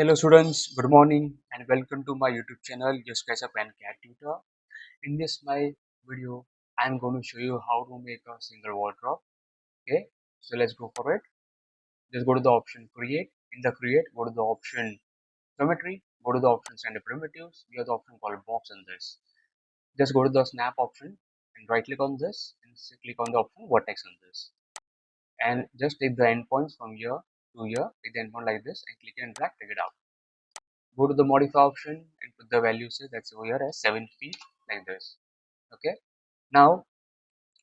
Hello students, good morning and welcome to my YouTube channel Just Catch Up and Cat Tutor. In this my video, I am going to show you how to make a single wardrobe. Okay, so let's go for it. Just go to the option create. In the create, go to the option geometry, go to the option standard primitives. We have the option called box in this. Just go to the snap option and right click on this and click on the option vertex in this. And just take the endpoints from here to here, take the endpoint like this and click and drag, take it out. Go to the modify option and put the value, say that's over here as 7 feet like this. Okay, now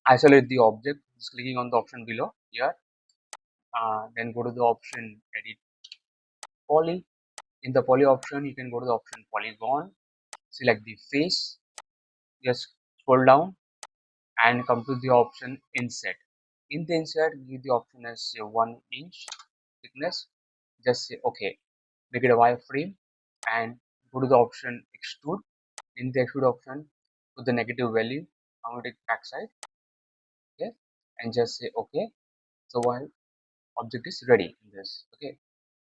isolate the object, just clicking on the option below here. Then go to the option edit poly. In the poly option you can go to the option polygon, select the face, just scroll down and come to the option inset. In the inset, give the option as say 1 inch thickness, just say okay, make it a wireframe and go to the option extrude. In the extrude option, put the negative value, I'm going to take backside, okay, and just say okay. So while object is ready in this, okay.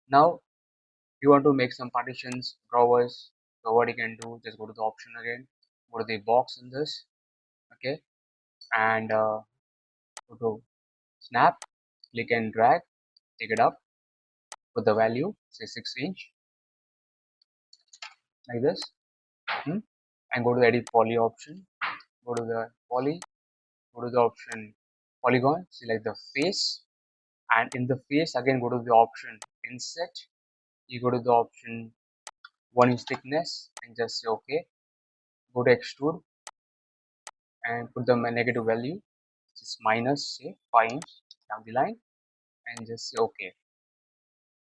Now you want to make some partitions, drawers. So what you can do, just go to the option again, go to the box in this, okay, and go to snap, click and drag, take it up, put the value, say 6 inch, like this, and go to the edit poly option, go to the poly, go to the option polygon, select the face, and in the face again go to the option inset, you go to the option 1 inch thickness and just say okay, go to extrude and put the negative value, which is minus say 5 inch down the line, and just say okay,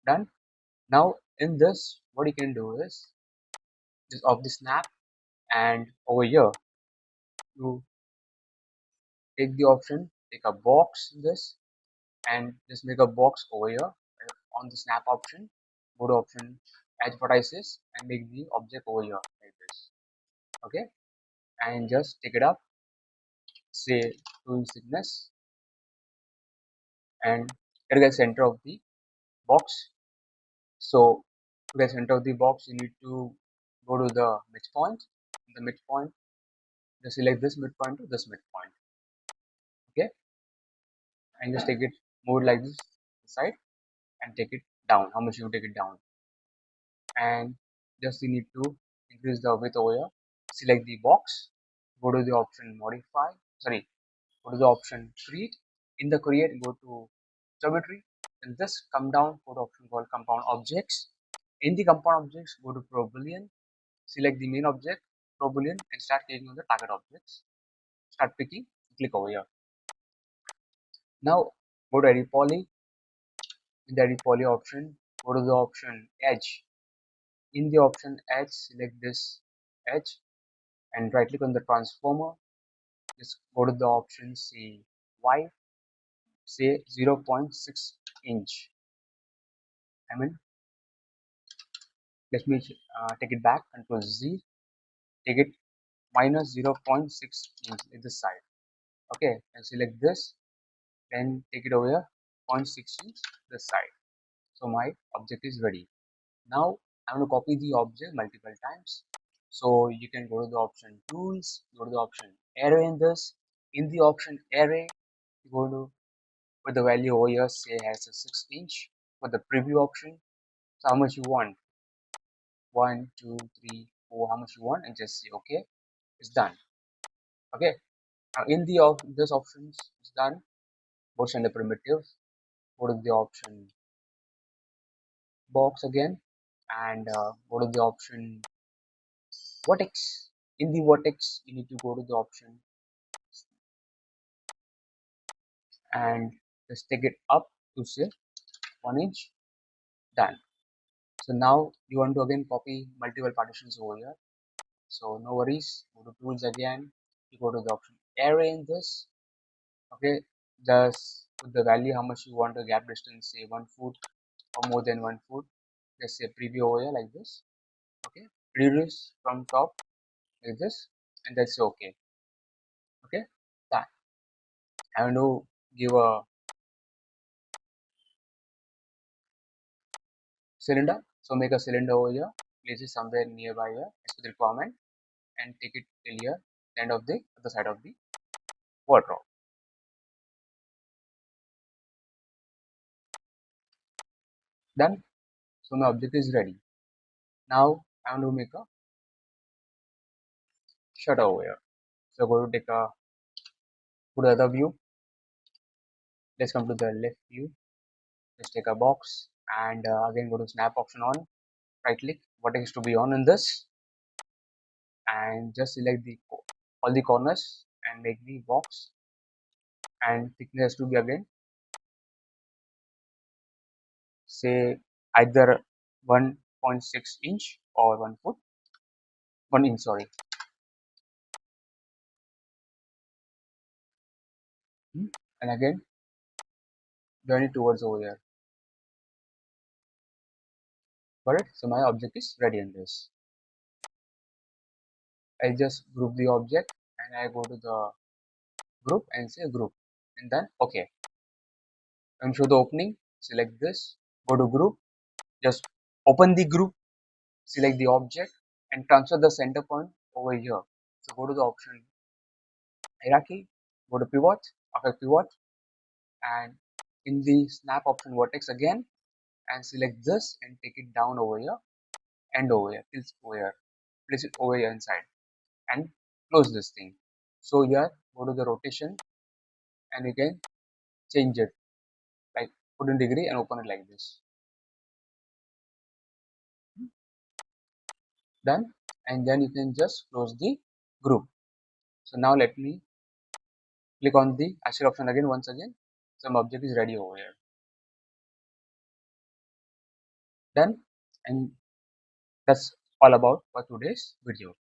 done. Now in this what you can do is just off the snap and over here you take the option, take a box in this and just make a box over here on the snap option, go to option edge vertices and make the object over here like this, okay, and just take it up, say 2 inch thickness and get the center of the box. So to get center of the box you need to go to the midpoint. The midpoint, just select this midpoint to this midpoint, okay, and just take it, move it like this side and take it down, how much you take it down, and just you need to increase the width over here, select the box, go to the option modify, sorry, go to the option create. In the create, go to geometry and just come down, go to option called compound objects. In the compound objects, go to probe boolean, select the main object probe boolean and start clicking on the target objects, start picking, click over here. Now go to edit poly. In the edit poly option, go to the option edge. In the option edge, select this edge and right click on the transformer, just go to the option say y, say 0.6 inch, I mean let me take it back, control Z, take it minus 0.6 inch at this side, okay, and select this, then take it over here 0.6 inch this side. So my object is ready. Now I'm going to copy the object multiple times. So you can go to the option tools, go to the option array in this. In the option array, you go to put the value over here, say has a 6 inch for the preview option. So how much you want? 1, 2, 3, 4, how much you want, and just say okay, it's done. Okay. Now in the this options is done. Go to the primitive, go to the option box again, and go to the option vertex. In the vertex, you need to go to the option and just take it up to say 1 inch, done. So now you want to again copy multiple partitions over here, so no worries, go to tools again, you go to the option array in this, okay, just put the value how much you want the gap distance, say 1 foot or more than 1 foot, just say preview over here like this, okay, reduce from top like this and that's okay, okay, done. I want to give a cylinder, So make a cylinder over here, place it somewhere nearby here as per the requirement, and take it till here, the end of the other side of the wardrobe. Done. So my object is ready. Now I want to make a shutter over here. So go to take a go to the other view. Let's come to the left view. Let's take a box and again go to snap option on. Right click what is to be on in this, and just select the all the corners and make the box, and thickness to be again say either 1.6 inch or 1 foot, 1 inch, sorry. And again join it towards over here. Got it? So my object is ready in this. I just group the object and I go to the group and say group, and then okay. And show the opening, select this, go to group, just open the group, select the object and transfer the center point over here. So go to the option hierarchy, go to pivot, affect pivot, and in the snap option vertex again, and select this and take it down over here and over here, till over here, place it over here inside and close this thing. So here go to the rotation and you can change it like 14 degree and open it like this. Done. And then you can just close the group. So now let me click on the aspirant option again once again. Some object is ready over here. Done. And that's all about for today's video.